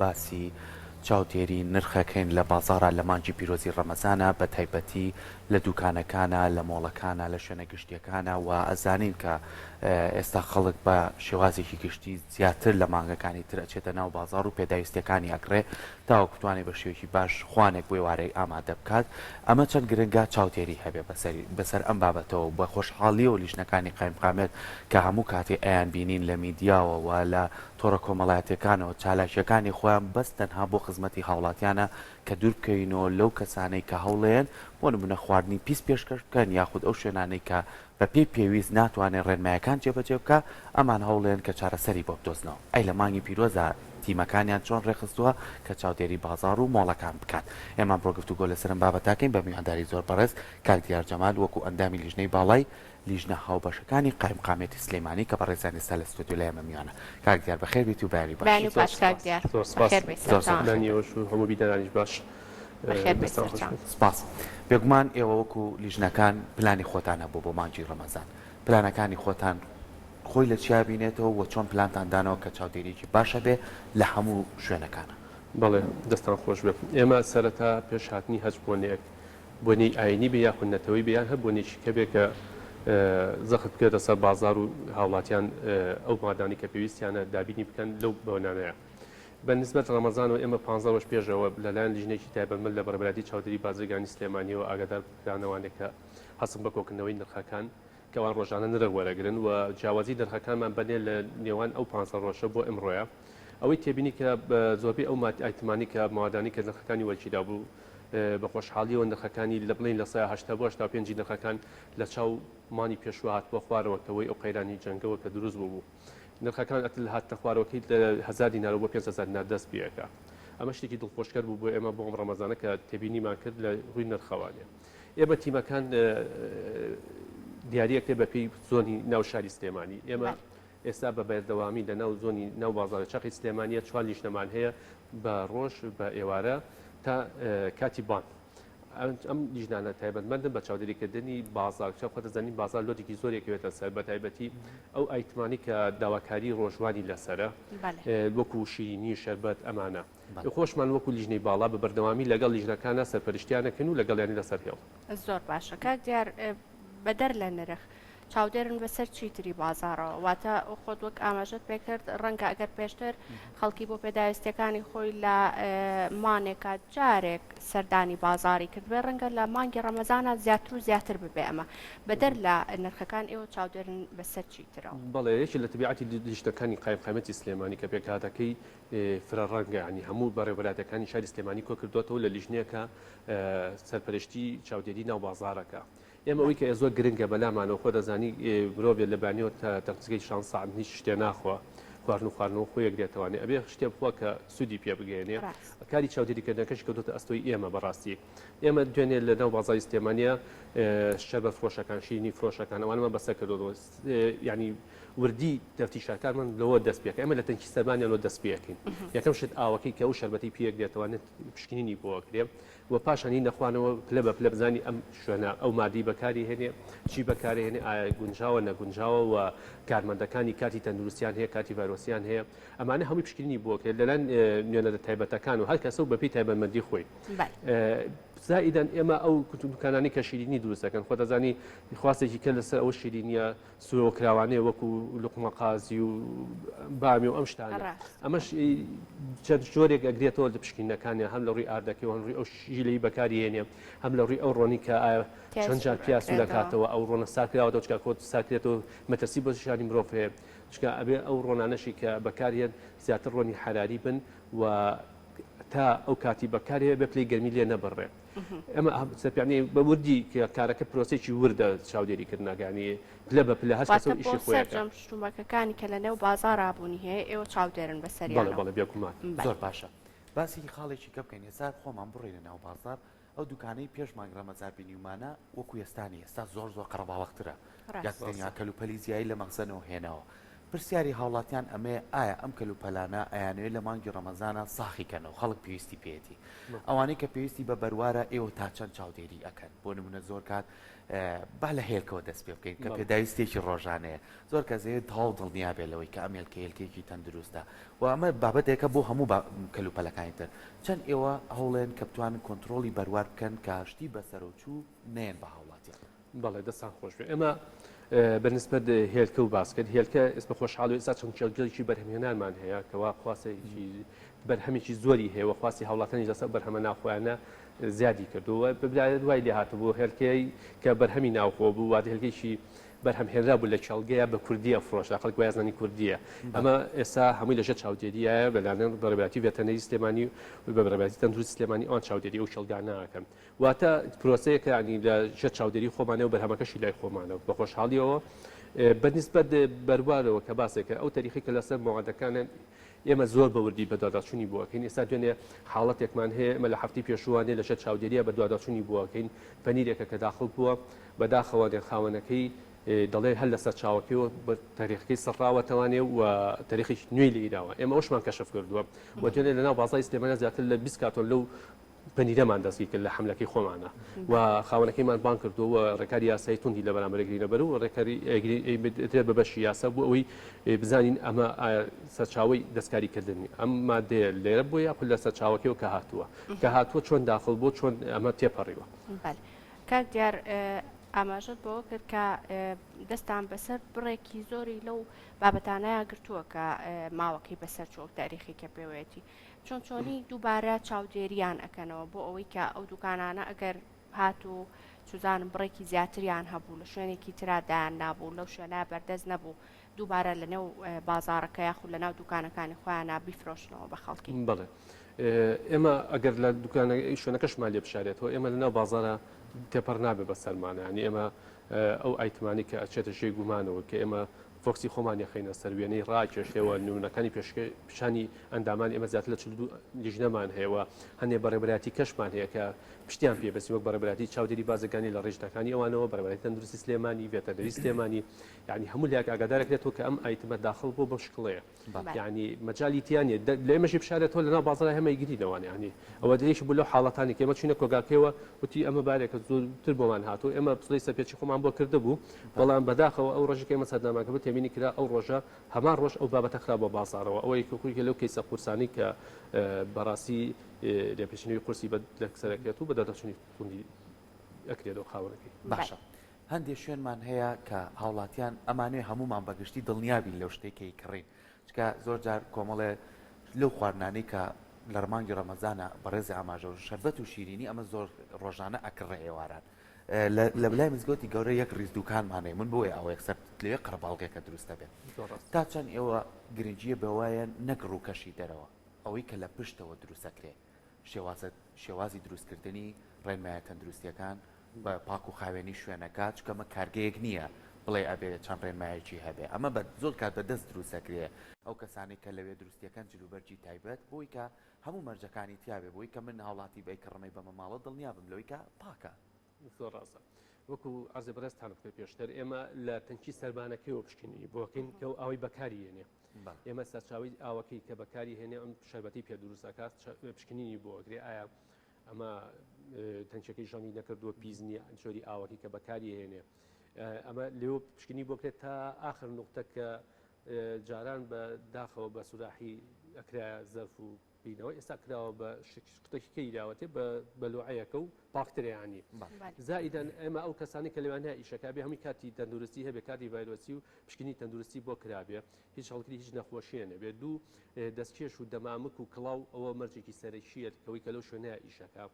باسی چاودێری نرخەکەین لە بازارە لە مانجی پیرۆزی ڕەمەزانە بە تایبەتی لە دوکانەکانە لە مۆڵەکانە لە شوێنە گشتیەکانە و ئەزانین کە ئێستا خەڵک بە شێوازێکی گشتی زیاتر لە مانگەکانی تر ئەچێتە ناو بازار و پێداویستەکانی ئەکرێ تاوەکو بتوانێت بە شێوەیەکی باش خوانێک بۆی وارەی ئامادە بکات ئەمە چەند گرنگە چاودێری هەبێ بەسەر ئەم بابەتەوە بە خۆشحاڵی و لیژنەکانی قایمقامێت کە هەموو کاتێ ئەیان بینین لە میدیاوە و لە تۆڕە کۆمەڵایەتەکانەوە چالاکیەکانی خۆیان بەس تەنها بۆ خزمەتی هاوڵاتیانە کە دوور بکەینەوە لەو کەسانەی کە هەوڵێن بۆ نمونە خواردنی پیس پێشکەش بکەن یاخود ئەو شوێنانەی کە بە پێی پێویست ناتوانێت ڕێنمایەکان جێبەجێ بکە ئەمان هەوڵێن کە چارەسەری بۆ بدۆزنەوە ئەی لە مانگی پیرۆزە تیمەکانیان چۆن ڕێخستووە کە چاودێری بازار و مۆڵەکان بکات ئێمە بۆ گفتوگۆ لەسەرم بابەتاکەین بە میوانداری زۆر بەڕێز کاک دیار جەمال وەکو ئەندامی لیژنەی باڵای لیژنە هاوبەشەکانی قایمقامێتی سلەیمانی کە بەڕێزانی ئێستا لە ستودیۆ لای ئێمە میوانە کاک دیار بەخێر بیت و باری باش هەموو بیدەرانیش باش سپاس بێگومان ئێوە وەکو لیژنەکان پلانی خۆتان هەبوو بۆ مانجی ڕەمەزان پلانەکانی خۆتان خۆی لە چیا بینێتەوە و چۆن پلانتاندانەوە کە چاودێریی باشە بێ لە هەموو شوێنەکانە بەڵێ دەستان خۆش بێت ئێمە سەرەتا پێش هاتنی هەچ بۆنێک بۆنی ئاینی بە یاخونەتەوەی بیان هە بۆنێکی کە بێ کە زەخت بکرێتە سەر بازار و هاوڵاتیان ئەو مادانی کە پێویستیانە دابینی بکەن لەو بۆنانەیە بە نسبەت ڕەمەزان و ئێمە 15 ڕۆژ پێشەوە لەلایەن لیژنێکی تایبەتمەند لە بەربەرادی چاودێری بازرگانی سلێمانیەوە ئاگادار بکرانەوانێک کە هەسم بە کۆکردنەوەی نرخەکان کەوان ڕۆژانە نرخ وەرەگرن و جیاوازی نرخەکانمان بەنێ لە نێوان ئەو 15 ڕۆژە بۆ ئەمڕۆیە ئەوەی تێبینی کە زۆربەی ئەو ئایتمانی کە مادانی کە نرخەکانی وەرچیدا بوو بە خۆشحاڵیەوە نرخەکانی لە بڵین لە 1970 نرخەکان لە چاو مانی پێشوە هات بۆ خوارەوەکەوەی ئەو قەیرانی جەنگەوە کە دروست بوو نرخەکان ئەتل هاتە خوارەوەکەی لە 1000 دینار بۆ 500 دینار دەست پێەکە ئەمە شتێکی دڵخۆشکەر بوو بۆ ئێمە بۆم ڕەمەزانە کە تێبینیمان کرد لە ڕووی نرخەوانێ ئێمە تیمەکان دیارەکە بە پێی زۆنی ناو شاری سلێمانی ئێمە ئێستا بە بەردەوامی لە ناو زۆنی ناو بازارە چاقی سلێمانیە چوار لیژنەمان هەیە بە ڕۆژ بە ئێوارە تا کاتی بان ئەم لیژنانە تایبەتمەندن بە چاودێریکردنی بازار چاپ دەزانین بازار لۆدێکی زۆرێکوێتە سەر بە تایبەتی ئەو ئایتمانی کە داواکاری ڕۆژوانی لەسرە وەکو شیرینی شەربەت ئەمانە خۆشمان وەکو لیژنەی باڵا بە بەردەوامی لەگەڵ لیژنەکانە سەرپەرشتیانەکەن و لەگەڵیانی لەسەر هێڵ زۆر باشە کاک دیار بەدەر لە نرخ چاودێرن بەسەر چیتری بازارەوە واتە خۆت وەک ئاماژەت پێکرد ڕەنگە ئەگەر پێشتر خەڵکی بۆ پێداویستەکانی خۆی لە مانێکە جارێک سەردانی بازاری کرد بێ ڕەنگە لە مانگی ڕەمەزانە زیاتر و زیاتر ببێ ئەمە بەدەر لە نرخەکان ئێوە چاودێرن بەسەر چیترەوە بەڵێ یەکی لە تەبیعەتی لیژنەکانی قایمقامەتی سلێمانی کە پێکهاتەکەی فرە ڕەنگە ینی هەموو بەڕێوەبەراتەکانی شاری سلێمانی کۆ کردوێتەوە لە لیژنەیەکە سەرپەرشتی چاودێری ناو بازارەکە ئێمە ئەوەی کە زۆر گرنگە بەلامانەوە خۆ دەزانی مرۆڤێت لە بانیەوە تا تەقسگەی شان ساعت هیچ شتێ ناخوا خواردنەوە خۆیەک دێتوانێت ئەبێ شتێ بخوا کە سوودی پێ بگەێنێ کاری چاودێریکردنەکەش کەوتۆتە ئەستۆی ئێمە بەڕاستی ئێمە دوێنێ لە ناو بازاری سلێمانیە شەربەت فرۆشەکان شیرینی فرۆشەکان ئەوانمە بەسەر کردەوە ینی وردی تەفتیشەکانمان لەوە دەست پێکە ئێمە لە تەنکی سەرمانیان دەست پێکەین یەکەم شت ئاوەکەی کە ئەو شەربەتی پێک دێتوانێت پشکنینی بۆکرێ و پاشانی نەخوانەوە پلە بە پلە بزانی ئەم شوێنە ئەو مادی بەکاری هێنێ چی بەکارهێنێ ئایا گونجاوە نەگونجاوە و کارمەندەکانی کاتی تەندروستیان هەیە کاتی ڤایرۆسیان هەیە ئەمانە هەمووی پشکنینی بۆکرێت لەلایەن نوێنەرە تایبەتەکان و هەر کەسە و بەپی تایبەتمەندی خۆی زائیدەن ئێمە ئەو دوکانانی کە شیرینی دروستەکەن خۆ دەزانی خواستێکی کە لەسەر ئەو شیرینیە سوۆکراوانەیە وەکو لوقمە قازی و بامی و ئەم شتانە ئەمەش چەند جۆرێک ئەگرێتەوە لە پشکینەکانی هەم لە ڕووی ئاردەکەی هەم ڕووی ئەو ژیلەی بەکاری هێنێ هەم لە ڕووی ئەو ڕۆنی کە چەند جار پیاس دەکاتەوە ئەو ڕۆنە ساکراوە چکە کۆت ساکرێتەوە مەترسی بۆ شانی مرۆڤ هەیە چکە ئەبێ ئەو ڕۆنانەشی کە بەکارێن زیاتر ڕۆنی حراری بن و تا ئەو کاتی بەکارێ بە پلەی گەرمی لێ نەبڕێ ئەمە سەپیانی بە وردی کە کارەکە پرۆسێکی وردە چاودێریکردنەکانی پلە بە پلە هەست ئیشی خۆیان شتومەکەەکانی کە لە نێو بازارابوونی هەیە ئێوە چاودێرن بەسەریان بەڵێ بێکومان زۆر باشە باسی خاڵێکی کە بکەین ێستا خۆمان بڕێنە ناو بازار ئەو دوکانەی پێش مانگ ڕەمەزان بینیومانە وەکو ئێستانی ئێستا زۆر قەرەباوەخترە یاکتەنیا کەلوپەلی زیایی لە مەخزنەوە هێنەوە پرسیاری هاوڵاتیان ئەمێ ئایا ئەم کەلوپەلانە ئەیانوێت لە مانگی ڕەمەزانە ساخیکەنەوە خەڵک پێویستی پێێتی ئەوانەی کە پێویستی بە بەروارە ئێوە تا چەند چاودێری ئەەکەن بۆ نمونە زۆر کات با لە هێلکەوە دەست پێ بکەین کە پێداویستێکی ڕۆژانەیە زۆر کەسێت تاڵ دڵنیا بێلەوەی کە ئەمێلکە هێلکێکی تەندروستە و ئەمە بابەتێکە بۆ هەموو کەلوپەلەکانی تر چەند ئێوە هەوڵێن کە بتوانن کۆنتترۆلی بەروار بکەن کە شتی بەسەرۆچوو نێن بە هاوڵاتیان بەڵێ دەستان خۆش بێ ئێمە بەنسبەت هێلکە و باسکرد هێلکە ئێستا خۆشحاڵ و ئێستا چەند جێڵگەڵێکی بەرهەمهێنانمان هەیە کەوا خواستێکی بەرهەمێکی زۆری هەیە و خواستی هاوڵاتانی لەسەر بەرهەمە ناوخۆیانە زیادی کردووە ببلایە دوای لێ هاتبوو هێلکەی کە بەرهەمی ناوخۆ بوو وات هێلکەیشی بەرهەمهێنرا بوو لە چاڵگەیە بە کوردیە فرۆشدا خەڵک وایزانی کوردیە ئەمە ئێستا هەمووی لەژێر چاودێریایە بەلایەن بەڕێبەتی ڤێتەنەری سلێمانی و بە بەڕێبەتی تەندروستی سلێمانی ئەوان چاودێری و چڵگانەکەن واتە پرۆسەیەکە ینی لە ژێر چاودێری خۆمانە و بەرهەمەکەشی لای خۆمانە بە خۆشحاڵیەوە بەنسبەت بەروارەوە کە باسێکە ئەو تاریخی کە لەسەر مەوادەکانن ئێمە زۆر بەوردی بە دواداچوونی بووەکەین ئێستا دوێنێ حاڵەتێکمان هەیە ئمە لە هەفتی پێشوانێ لە شەر چاودێریە بە دواداچوونی بووەکەین پەنیرێکە کە داخل بووە بەداخەوە خاوەنەکەی دەڵێ هەل لەسەر چاوەکەیەوە بە تاریخەکەی سەرراوەتەوانێ و تاریخی نوێی لە ئیراوە ئێمە ئەوشمان کەشف کردووە و دوێنێ لەناو بازای سلێمانە زیاتر لە 20 کاتۆن لەو پەنیرەمان دەستی کرد لە حملەکەی خۆمانە و خاوەنەکەیمان بان کردووە ڕێکاری یاسایی توندی لە بەرامبەرێگرینە بەر و ڕێکاری بە بەشی یاسا بوو ئەوەی بزانین ئەمە سەرچاوی دەستکاریکردنی ئەم مادەیە لێرە بۆ یا لە سەرچاوەکەیەوە کە هاتووە چۆن داخل بۆ چۆن ئەمە تێپەڕیوە کاک دیار ئاماژەت بۆ کرد کە دەستان بەسەر بڕێکی زۆری لەو بابەتانەیە گرتووە کە ماوەکەی بەسەر چۆک تاریخی کە پێوێتی چۆنی دووبارە چاودێریان ئەەکەنەوە بۆ ئەوەی کە ئەو دوکانانە ئەگەر هات و سوزانم بڕێکی زیاتریان هەبوو لە شوێنێکی ترادایان نابوو لەو شوێنە بەردەست نەبوو دووبارە لە نێو بازارەکە یاخود لە ناو دوکانەکانی خۆیانە بیفرۆشنەوە بە خەڵکی بڵێ ئێمە ئەگەر لە دوکانە شوێنەکەشمان لێ بشارێتەوە ئێمە لە ناو بازارە تێپەڕ نابێ بە سەرمانە ینی ئێمە ئەو ئایتمانی کە ئەچێتە شێ گومانەوە کە ئێمە فۆکسی خۆمانی خینە سەر وێنەی ڕاکێشێەوە نمونونەکانی پیشانی ئەندامان ئێمە زیاتر لە 42 لیژنەمان هەیەەوە هەندێک بەڕێبەتی کەشمان هەیە کە پشتیان پێبەسی وەک بەڕێبەتی چاودێری بازەکانی لە ڕێژنەکانی ئەوانەوە بەڕێبەتی تەندروستی سلێمانی ڤێتەنەری سلێمانی یعنی هەموو لایەک ئاگادارێکێتەوە کە ئەم ئایتمە داخل بۆ بە شکڵەیە یعنی مەجای تیانە لە ئێمەشی بشارێتەوە لەناو بازارە هەمەی گرینەوەوانە ینی ئەوە دەیەش بوو لەو حاڵەتانی کە ئێمە چینە کۆگاکەوە وتی ئەمە بارێکە زۆرتر بۆمان هاتوو ئێمە پسڵی سەرپێکی خۆمان بۆ کرده بوو بەڵام بەداخەوە ئەو ڕۆژێک ئێمە سەرداماکە بە تێبینی کرا ئەو ڕۆژە هەمان ڕۆژ ئەو بابەتە خراپ بە بازارەوە ئەوەی کوڕیکە لەو کەیسە قورسانی کە بەڕاستی لێپێشنەوەی قورسی بە سەرەکێت و بەدادەچوونی توندی ئەکرێتەوە خاوەنەکەی باشە هەندێک شوێنمان هەیە کە هاوڵاتیان ئەمانوێ هەمومان بەگشتی دڵنیابین لەو شتێکی کڕین چکە زۆر جار کۆمەڵێ لەو خواردنانەی کە لە ڕمانگی ڕەمەزانە بەڕێزی ئاماژە و شەربەت و شیرینی ئەمە زۆر ڕۆژانە ئەکڕە ئێواران لە بلای مزگەوتی گەورە یەک ڕیزدوکانمانەیە من بۆیە ئەوە یەکسەر لێ قەرباڵغێکە دروستە بێت تا چەند ئێوە گرنگیە بەوایە نەک ڕووکەشی دەرەوە ئەوەی کە لە پشتەوە دروستەکرێ شێوازی دروستکردنی ڕێنمایە تەندروستیەکان بە پاک و خاوێنی شوێنەکە چکەمە کارگەیەک نییە بڵێ ئەبێ چەند ڕێنمایەکی هەبێ ئەمە بە زۆر کات بەدەست دروستەکرێ ئەو کەسانی کە لەوێ دروستیەکان جلوبەرجی تایبەت بۆی کە هەموو مەرجەکانی تیاابێ بۆی کە من هاوڵاتی بەیکڕمەی بەمە ماڵە دڵنیابم لەوەی کە پاکە زۆر ڕاستە وەکو ئازێ بەڕێستان بکە پێشتر ئێمە لە تەنکی سەربانەکەیەوە پشکنی بۆکەین کە ئەوەی بەکاری هێنێ ئێمە سەرچاوی ئاوەکەی کە بەکاری هێنێ ئەم شەربەتی پێ دروستەکات پشکنینی بۆگرێ ئایا ئەمە تەنچەکەی ژەمی نەکردووە پیزنی ئەنجۆری ئاوەکەی کە بەکاری هێنێ ئەمە لێو پشکنی بۆکرێت تا ئاخر نقطە کە جاران بە داخەوە بە سوراحی ئەکرا زەرف و بینەوە ئێستا کراوە بە شتێکی کەیراوەتێ بە بەلوعەیەکە و پاکتریانی زائیدەن ئێمە ئەو کەسانی کە لەوانە ئیشەکابێ هەمی کاتی تەندروستی هەبێ کاتی ڤایرۆسی و پشکنی تەندروستی بۆ کرابێ هیچ هەڵگری هیچ نەخۆشیێنە بێ دوو دەستکێش و دەمامک و کڵاو ئەوە مەرجێکی سەرەکیەت کەوەی کە لەو شوێنەیە ئیشەکە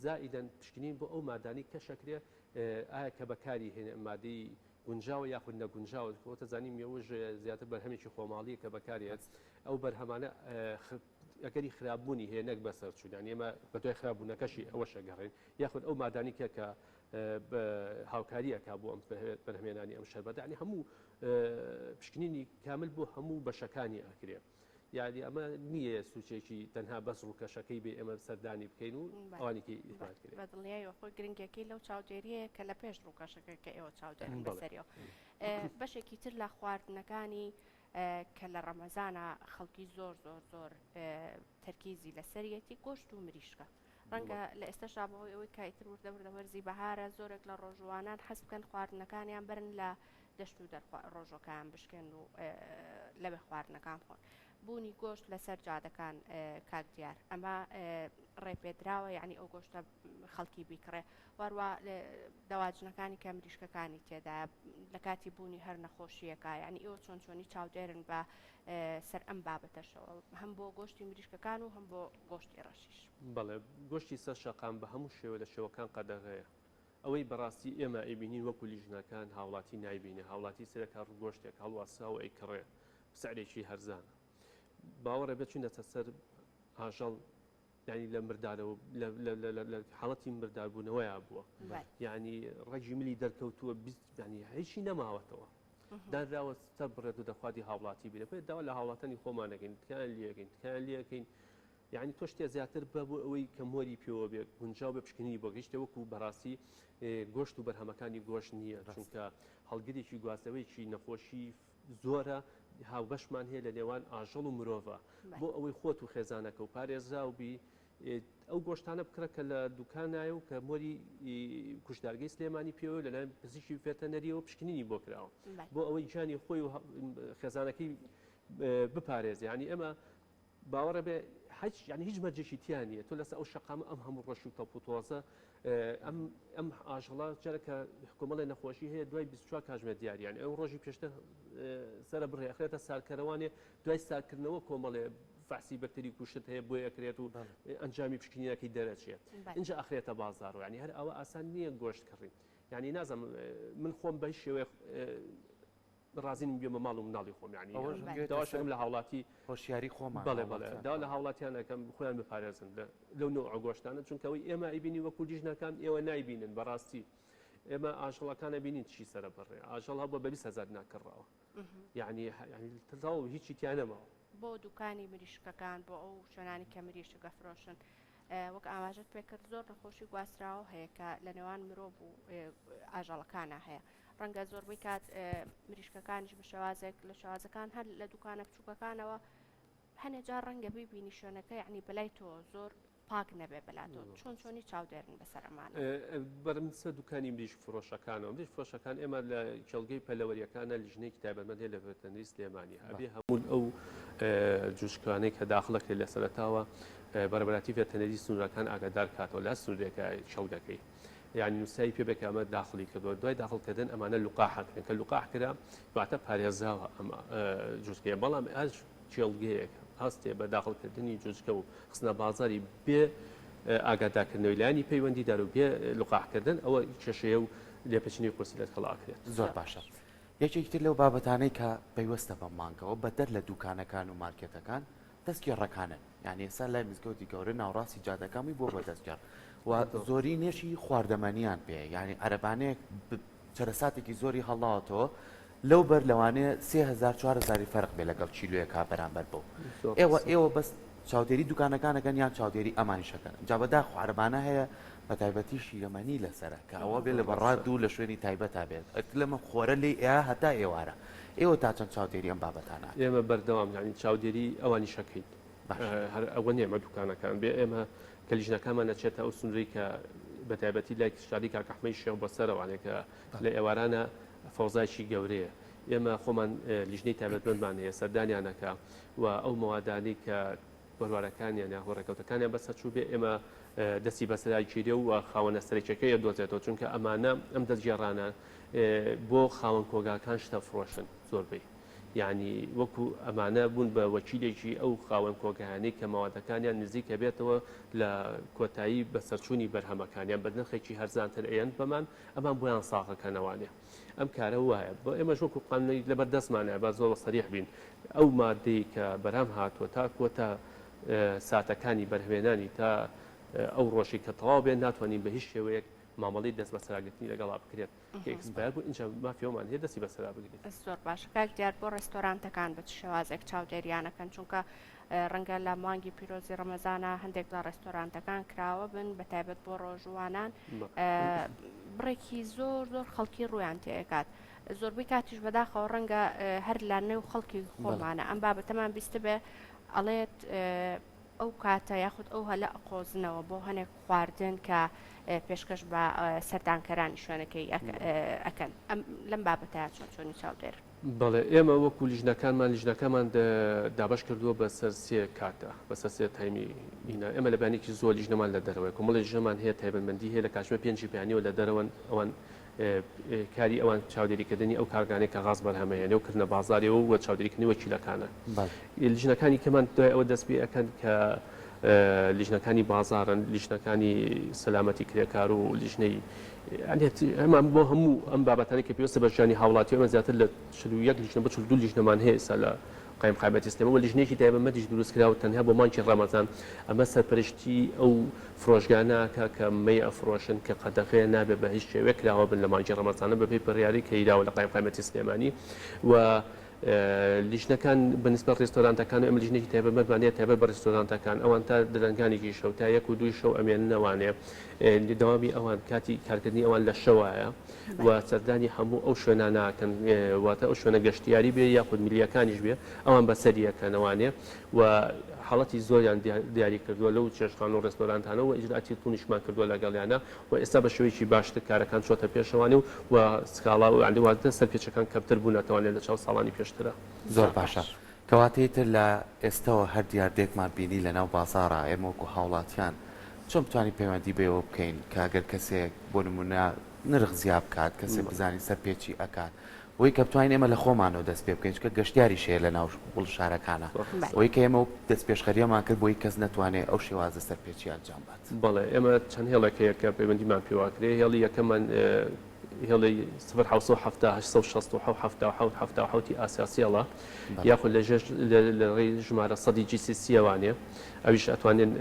زائیدەن پشکنین بۆ ئەو مادانی کەشەکرێ ئایا کە بەکاری هێنێ مادەی گونجاوە یاخود نەگونجاوە کەوتە زانیم ێوەژ زیاتر بەرهەمێکی خۆماڵیە کە بەکارێت ئەو بەرهەمانە ئەگەری خراپبوونی هەیە نەک بەسەر چوودان ئێمە بە دوای خراپبوونەکەشی ئەوە شەگەڕێن یاخود ئەو مادانیکە کە هاوکاریەکە بۆ ئەم بەرهەمێنانی ئەم شەربەت ینی هەموو پشکنینی کامل بۆ هەموو بەشەکانی ئەکرێ یعنی ئەمە نییە سوچێکی تەنها بەس ڕووکەشەکەی بێ ئێمە سەردانی بکەین و ئەوانێکی ئیفادکرێت بەدڵنیایەوە خۆی گرنگەکەی لەو چاودێریەیە کە لە پێش ڕووکەشەکە کە ئێوە چاودێن بەسەریەوە بەشێکی تر لە خواردنەکانی کە لە ڕەمەزانە خەڵکی زۆر زۆر زۆر تەرکیزی لەسەرەتی گۆشت و مریشکە ڕەنگە لە ئێستاشا بەهۆی ئەوەی کایتر وردە وەرزی بەهارە زۆرێک لە ڕۆژوانان حەز بکەن خواردنەکانیان برن لە دەشت و ڕۆژەکان بشکێن و لەبێ خواردنەکان خۆن بوونی گۆشت لەسەر جادەکان کاک دیار ئەمە ڕێپێدراوە یعنی ئەو گۆشتە خەڵکی بیکڕێ وەروە دەواجنەکانی کە مریشکەکانی تێدا لە کاتی بوونی هەر نەخۆشیەکە یعنی ئێوە چۆن چۆنی چاودێرن بە سەر ئەم بابەتەشەوە هەم بۆ گۆشتی مریشکەکان و هەم بۆ گۆشتی ڕەشیش بەڵێ گۆشتی سەر شەقام بە هەموو شێوە لە شێوەکان قەدەغەیە ئەوەی بەڕاستی ئێمە ئەیبینین وەکو لیژنەکان هاوڵاتی نایبینێ هاوڵاتی سەرەکە ڕووگۆشتێک هەڵواسا و ئەیکڕێ سعرێکی هەرزانە باوەڕێ بچین دەچە سەر ئاژەڵ ینی لە مردارەوە لە حاڵەتی مرداربوونەوەیە بووە یعنی ڕێژی ملی دەرکەوتووە ینی هیچی نەماوەتەوە دانراوە سەر بڕێت و دەخواتی هاوڵاتی بینە پێ داوا لە هاوڵاتانی خۆمانەکەین تکیان لیەکەین تکیان لیەکەین یعنی تۆ شتێ زیاتر بە بۆ ئەوەی کە مۆری پێوە بێ گونجاو بە پشکننی بۆ گەیشتە وەکو بەڕاستی گۆشت و بەرهەمەکانی گۆشت نییە چونکە هەڵگرێکی گواستەوەیکی نەخۆشی زۆرە هاوبەشمان هەیە لە نێوان ئاژەڵ و مرۆڤە بۆ ئەوەی خۆت و خێزانەکە و پارێزرا و بی ئەو گۆشتانە بکرە کە لە دوکانایە و کە مۆری کوشتارگەی سلێمانی پێوە لەلایەن پزیشکی ڤێتەنەریەوە پشکننی بۆ کراوە بۆ ئەوەی جانی خۆی و خێزانەکەی بپارێز ینی ئەمە باوەڕە بێ ینی هیچ مەرجێکی تیان نیە تۆ لەسەر ئەو شەقامە ئەم هەموو ڕەش و تەپوتۆزە ئەم ئاژەڵە جارێکە حکومەڵی نەخۆشی هەیە دوای 24 کاتژمێر دیاریان ئەو ڕۆژی پێشتر سرە بڕێخرێتە سارکەرەوانێ دوای سارکردنەوە کۆمەڵێ فاسی بەکتری کوشت هەیە بۆ ئەکرێت و ئەنجامی پشکنینەکەی دەرەچێت اینجا ئەخرێتە بازار و ینی هەر ئەوە ئاسان نییە گۆشت کڕین ینی نازم من خۆم بە شێوێ ڕازین بێمە ماڵ و مناڵی خۆم ینی داواشم لە هاوڵاتی هۆشیاری خۆمان بەڵێ بەڵێ دا لە هاوڵاتیانەکەم خۆیان بپارێزن لەو نوع گۆشتانە چونکەوەی ئێمە ئەیبینی وەکو لیژنەکان ئێوە نایبینن بەڕاستی ئێمە ئاژەڵەکانە بینین چی سەرە بڕێ ئاژەڵ هەبووە بە 20,000 ناکڕەوە یعنی تەواو هیچی تیانەمەوە بۆ دوکانی مریشکەکان بۆ ئەو شوێنانی کە مریشکە فرۆشن وەک ئاماژت پێکرد زۆر نەخۆشی گواستراوە هەیە کە لە نێوان مرۆڤ و ئاژەڵەکانە هەیە ڕەنگە زۆربەی کات مریشکەکانیش بە شێوازێک لە شێوازەکان هەر لە دوکانە بچووکەکانەوە هەنێ جار ڕەنگە بیبینی شوێنەکە یعنی بەلای تۆ زۆر پاک نەبێ بەلاتۆ چۆن چۆنی چاودێرن بەسەر ئەمانە بەرمسە دوکانی مریشک فرۆشەکانەوە مریشک فرۆشەکان ئێمە لە کێڵگەی پەلەوەریەکانە لیژنەی تایبەتمەند هەیە لە ڤێتەنەری سلێمانی هەبێ هەموو ئەو جوشکانەی کە داخڵەکە لە سەرەتاوە بەرەبەراتی ڤێتەنەری سنوورەکان ئاگادار کاتەوە لە سنوورێکە شەودەکەی یعنی نووسایی پێ بێک ئەمە داخلی کردەوە دوای داخڵکردن ئەمانە لوقاحەکەن کە لوقاح کرا واتە پارێزاوە ئەم جوستکەیە بەڵام ئاش کێڵگەیەکە هەستێ بە داخڵکردنی جوستکە و خستنە بازاری بێ ئاگادارکردنەوەی لایانی پەیوەندیدار و بێ لوقاحکردن ئەوە کێشەیە و لێپەچینی کورسی لە خەڵاکرێت زۆر باشە یەکێک تر لەو بابەتانەی کە پەیوەستە بە مانگەوە بەدەر لە دوکانەکان و مارکێتەکان دەستگێڕەکانن یعنی ئێستا لای مزگەوتی گەورە ناوڕاستی جادەکەمی بۆ بەدەستگەڕ و زۆری نێشی خواردەمەنیان پێ یعنی عەرەبانەیەک چەرەساتێکی زۆری هەڵاوەتەوە لەو بەر لەوانەیە 3,000-4,000 فەرق بێ لەگەڵ چیلوەیەکا بەرامبەر بۆ ئێوە بەس چاودێری دوکانەکانەکەن یان چاودێری ئەمانیشەکەن جا بەداخ عەرەبانە هەیە بە تایبەتی شیرەمەنی لەسەرە کە ئەوە بێ لە بەڕاد و لە شوێنی تایبەتا بێت لەمە خۆرە لێ هەتا ئێوارە ئێوە تا چەند چاودێری ئەم بابەتانە ئێمە بەردەوام ینی چاودێری ئەوانی شەکەین هەر ئەوە نیێمە دوکانەکان بێ ئێمە کە لیژنەکانمان نەچێتە ئەو سنووری کە بە تایبەتی لای شادی کاکەحمەی شێخ بەسەرەوانێکە لە ئێوارانە فەوزایکی گەورەیە ئێمە خۆمان لیژنەی تایبەتمەندمان هەیە سەردانیانەکە و ئەو مەوادانی کە بڕوارەکانیان یا هۆڕێکەوتەکانیان بەسەر چوو بێ ئێمە دەستی بەسەرای گیرێ و خاوەنە سەرچەکەی دۆزێتەوە چونکە ئەمانە ئەم دەستگێڕانە بۆ خاوەن کۆگاکان شتە فرۆشن زۆربەی یعنی وەکو ئەمانە بوون بە وەکیلێکی ئەو خاوەن کۆگەهانەی کە مەوادەکانیان نزیکە بێتەوە لە کۆتایی بەسەرچوونی بەرهەمەکانیان بە نرخێکی هەرزانتر ئەیەن بەمان ئەمان بۆیان ساغەکەنەوانێ ئەم کارە وایە بۆ ئێمە وەکو قانونی لەبەر دەستمانە با زۆر سەریح بین ئەو مادەی کە بەرام هاتووە تا کۆتا ساتەکانی بەرهێنانی تا ئەو ڕۆژی کە تەواو بێن ناتوانین بە هیچ شێوەیەک مامەڵی دەست بەسەراگرتنی لەگەڵا بکرێت کە ئەکسپایر بوو اینجا مافیۆمان هەیە دەستی بەسەرا بگرێت زۆر باشە کاک دیار بۆ ڕێستۆرانتەکان بە شێوازێک چاودێریانەکەن چونکە ڕەنگە لە مانگی پیرۆزی ڕەمەزانە هەندێک لە ڕێستۆرانتەکان کراوە بن بە تایبەت بۆ ڕۆژوانان بڕێکی زۆر زۆر خەڵکی ڕویان تێکات زۆربەی کاتیش بەداخەوە ڕەنگە هەر لە نێو خەڵکی خۆمانە ئەم بابەتەمان بیستە بێ ئەڵێت ئەو کاتە یاخود ئەو هەلە ئەقۆزنەوە بۆ هەنێک خواردن کە پێشکەش بە سەردانکەرانی شوێنەکەی ئەەکەن لەم بابەتە چۆنی چاودێر بەڵێ ئێمە وەکو لیژنەکانمان دابش کردووە بەسەر سێ کاتە بەسەر سێ تایمی ئینە ئێمە لە بانێکی زۆر لیژنەمان لە دەرەوەی کۆمەڵی ژەمان هەیە تایبەتمەندی هەیە لە کاتژمە پێنجی پێیانیەوە لە دەرەوەن ئەوان کاری ئەوان چاودێریکردنی ئەو کارگانەی کە غاز بەرهەمەیە و کردنە بازاریەوە وە چاودێریکردنی وەکیلەکانە لیژنەکانی کەمان دوای ئەوە دەست پێ ئەەکەن کە لیژنەکانی بازارن لیژنەکانی سەلامەتی کرێکار و لیژنەی ئەمان بۆ هەموو ئەم بابەتانی کە پێویستە بە ژیانی هاوڵاتی ئەمە زیاتر لە 41 لیژنە بە 42 لیژنەمان هەیە ئێستا لە قایم قایمەتی سلێمە و لیژنێکی تایبەتمەندیش دروستکراوە تەنها بۆ مانگی ڕەمەزان ئەمە سەرپەرشتی ئەو فرۆشگانەکە کە مەی ئەفرۆشن کە قەدەغەیە نابێت بە هیچ شێوەیە کراوە بن لە مانگی ڕەمەزانە بەپێی بڕیاری کە هیراوە لە قایم قایمەتی سلێمانی و لیژنەکان بەنسبەت ڕێستۆرانتەکان ئەمە لیژنێکی تایبەتمەندیە تایبەت بە ڕێستۆرانتەکان ئەوان تا درەنگانێکی شەو تا 1 و 2 شەو ئەمێننەوانێ دەوامی ئەوان کاتی کارکردنی ئەوان لە شەوایە و سەردانی هەموو ئەو شوێناناکەن واتە ئەو شوێنە گەشتیاری بێ یاخود میلیەکانیش بێ ئەوان بەسەریەکەنەوانێ و حاڵەتی زۆریان دیاری کردووە لەو چێشتخان و ڕێستۆرانتانە و ئیجراتی تونیشمان کردووە لەگەڵیانە و ئێستا بە شێوەیەکی باشتر کارەکان چۆتە پێشەوانێ و سکاڵا و عندواتە سەرپێچەکان کەمتر بوو ناتوانێت لە چاو ساڵانی پێشترە زۆر باشە کەواتەی تر لە ئێستاەوە هەر دیاردێکمان بینی لە ناو بازارە ئێمە وەکو هاوڵاتیان چۆن بتوانین پەیوەندی بێەوە بکەین کە ئەگەر کەسێک بۆ نمونە نرخ زیاب بکات کەسێک بزانین سەرپێچی ئەکات وی کە بتوانین ئێمە لە خۆمانەوە دەست پێ بکەین چکە گەشتیاری شەیە لە ناو وڵ شارەکانە ئەوەی کە ئێمە دەست پێشخەریەمان کرد بۆی کەس نەتوانێت ئەو شێوازە سەرپێچی ئەنجام بات بەڵێ ئێمە چەند هێڵێکەیە کە پەیوەندیمان پێواکرێ هێڵی یەکەمان هێڵی 1970 ئاساسیەڵە یاخود لە ڕێی ژمارە 100 GCC-وانێ ئەویش ئەتوانێن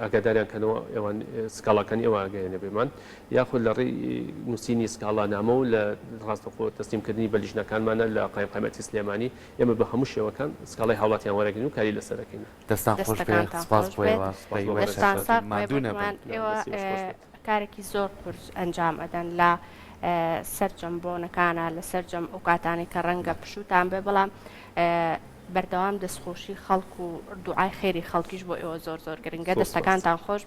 ئاگاداریان کەنەوە ئێوان سکاڵەکانی ئێوە ئاگەیەنە بێمان یاخود لە ڕێی نووسینی سکاڵا نامە و لە ڕاستەخۆ تەسلیمکردنی بە لیژنەکانمانە لە قایم قایمەتی سلێمانی ئێمە بە هەموو شێوەکان سکاڵای هاوڵاتیان وەرەگرین و کاری لەسەرەکەین دەستان خۆش بێ سپاس بۆیەوە ئێوە کارێکی زۆر پرس ئەنجام ئەدەن لە سەرجەمبۆنەکانە لە سەرجەم ئەو کاتانی کە ڕەنگە پشوتان بێ بەڵام بەردەوام دەستخۆشی خەڵک و دوعای خێری خەڵکیش بۆ ئێوە زۆر گرنگە دەستەکانتان خۆش بێ